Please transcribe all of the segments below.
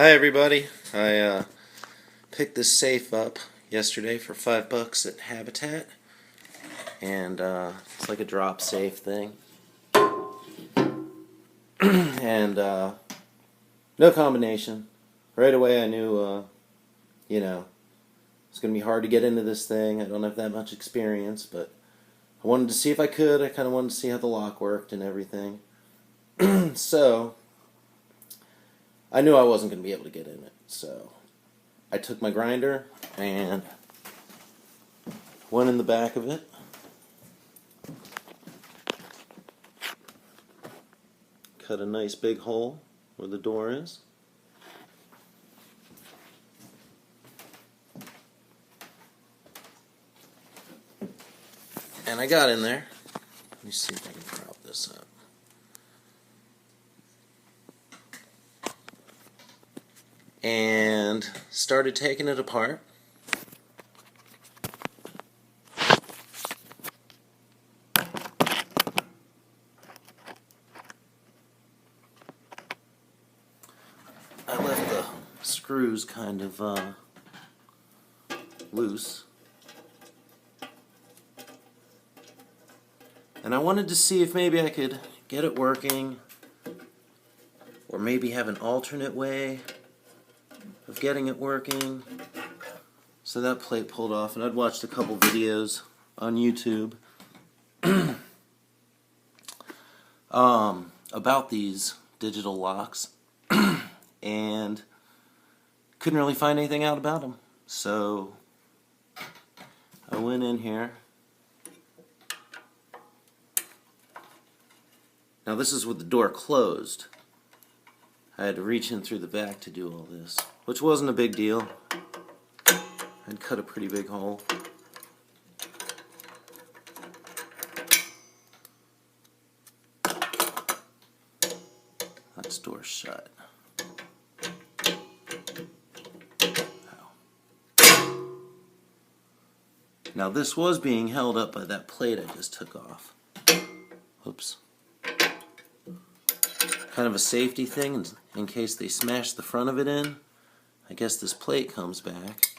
Hi everybody. I picked this safe up yesterday for $5 at Habitat, and it's like a drop safe thing. And no combination. Right away I knew, it's going to be hard to get into this thing. I don't have that much experience, but I wanted to see if I could. I kind of wanted to see how the lock worked and everything. So I knew I wasn't going to be able to get in it. So I took my grinder and went in the back of it. Cut a nice big hole where the door is. And I got in there. Let me see if I can prop this up. And started taking it apart. I left the screws kind of loose. And I wanted to see if maybe I could get it working, or maybe have an alternate way of getting it working. So that plate pulled off, and I'd watched a couple videos on YouTube about these digital locks, and couldn't really find anything out about them. So I went in here. Now this is with the door closed. I had to reach in through the back to do all this, which wasn't a big deal. I'd cut a pretty big hole. That door's shut. Ow. Now this was being held up by that plate I just took off. Oops. Kind of a safety thing in case they smash the front of it in. I guess this plate comes back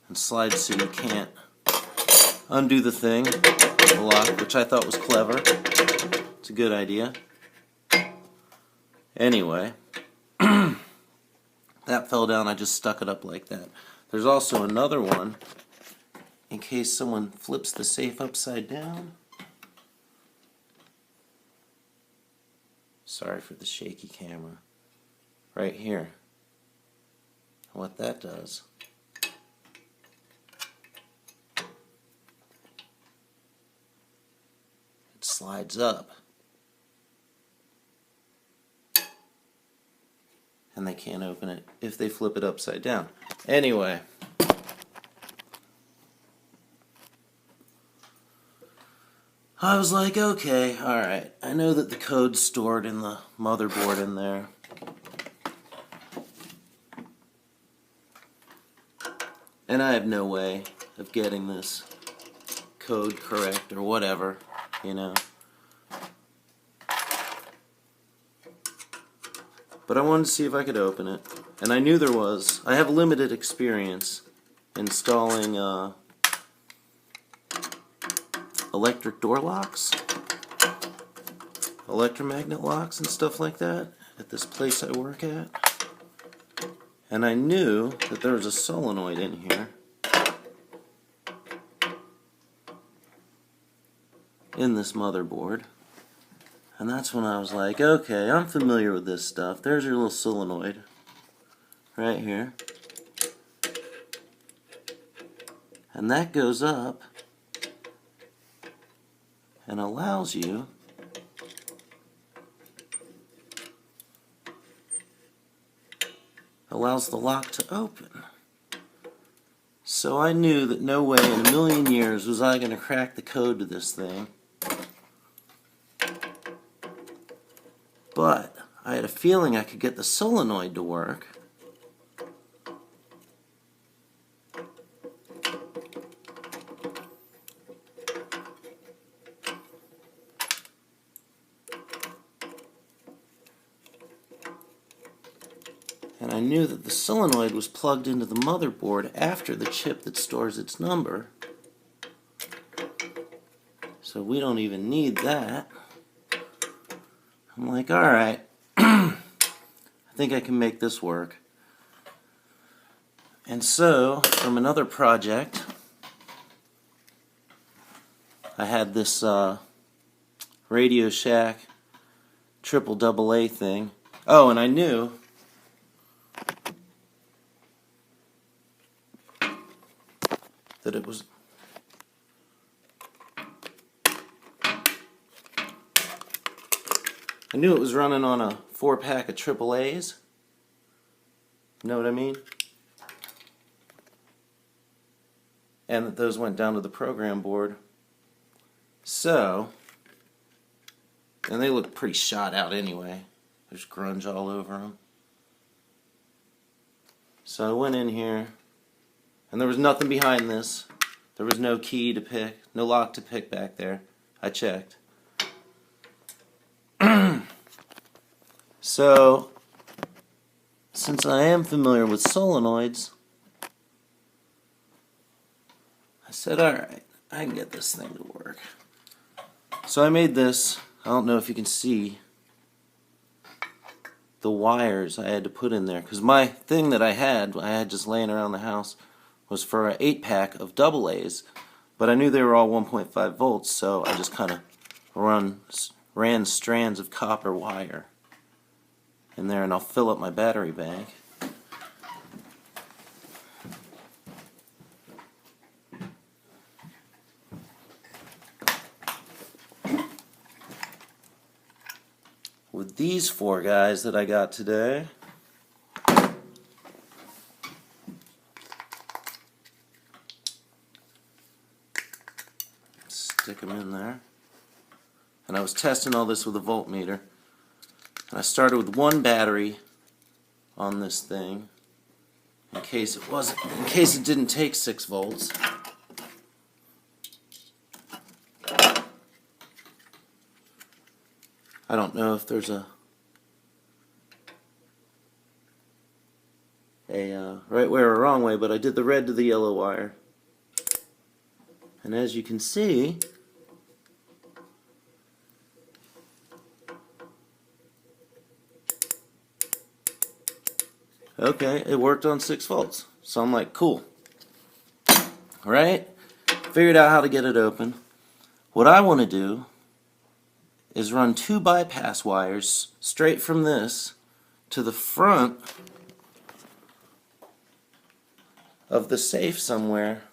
and slides so you can't undo the thing, the lock, which I thought was clever. It's a good idea. Anyway, that fell down. I just stuck it up like that. There's also another one in case someone flips the safe upside down. Sorry for the shaky camera. Right here. What that does, it slides up. And they can't open it if they flip it upside down. Anyway. I was like, okay, alright. I know that the code's stored in the motherboard in there. And I have no way of getting this code correct or whatever, you know. But I wanted to see if I could open it. And I knew there was. I have limited experience installing electric door locks, electromagnet locks and stuff like that at this place I work at. And I knew that there was a solenoid in here in this motherboard. And that's when I was like, okay, I'm familiar with this stuff. There's your little solenoid right here. And that goes up and allows you allows the lock to open. So I knew that no way in a million years was I going to crack the code to this thing. But I had a feeling I could get the solenoid to work. And I knew that the solenoid was plugged into the motherboard after the chip that stores its number. So we don't even need that. I'm like, alright, I think I can make this work. And so, from another project, I had this Radio Shack triple AA thing. Oh, and I knew that it was running on a 4-pack of AAAs. You know what I mean? And that those went down to the program board. So, and they look pretty shot out anyway. There's grunge all over them. So I went in here, and there was nothing behind this. There was no key to pick, no lock to pick back there. I checked. So, since I am familiar with solenoids, I said, alright, I can get this thing to work. So I made this. I don't know if you can see the wires I had to put in there, because my thing that I had just laying around the house was for an 8-pack of AA's, but I knew they were all 1.5 volts, so I just kind of ran strands of copper wire in there, and I'll fill up my battery bank. With these 4 guys that I got today. Stick them in there. And I was testing all this with a voltmeter. And I started with 1 battery on this thing in case it didn't take 6 volts. I don't know if there's a right way or wrong way, but I did the red to the yellow wire. And as you can see, okay, it worked on 6 volts. So I'm like, cool. Right? Figured out how to get it open. What I want to do is run 2 bypass wires straight from this to the front of the safe somewhere.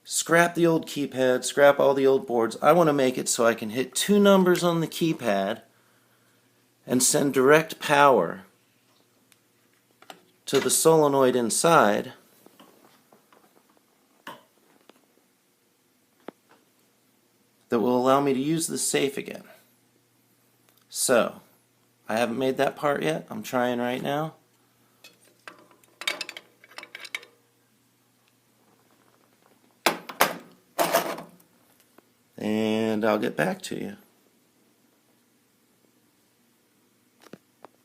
Scrap the old keypad, scrap all the old boards. I want to make it so I can hit 2 numbers on the keypad and send direct power to the solenoid inside that will allow me to use the safe again. So, I haven't made that part yet. I'm trying right now. And I'll get back to you.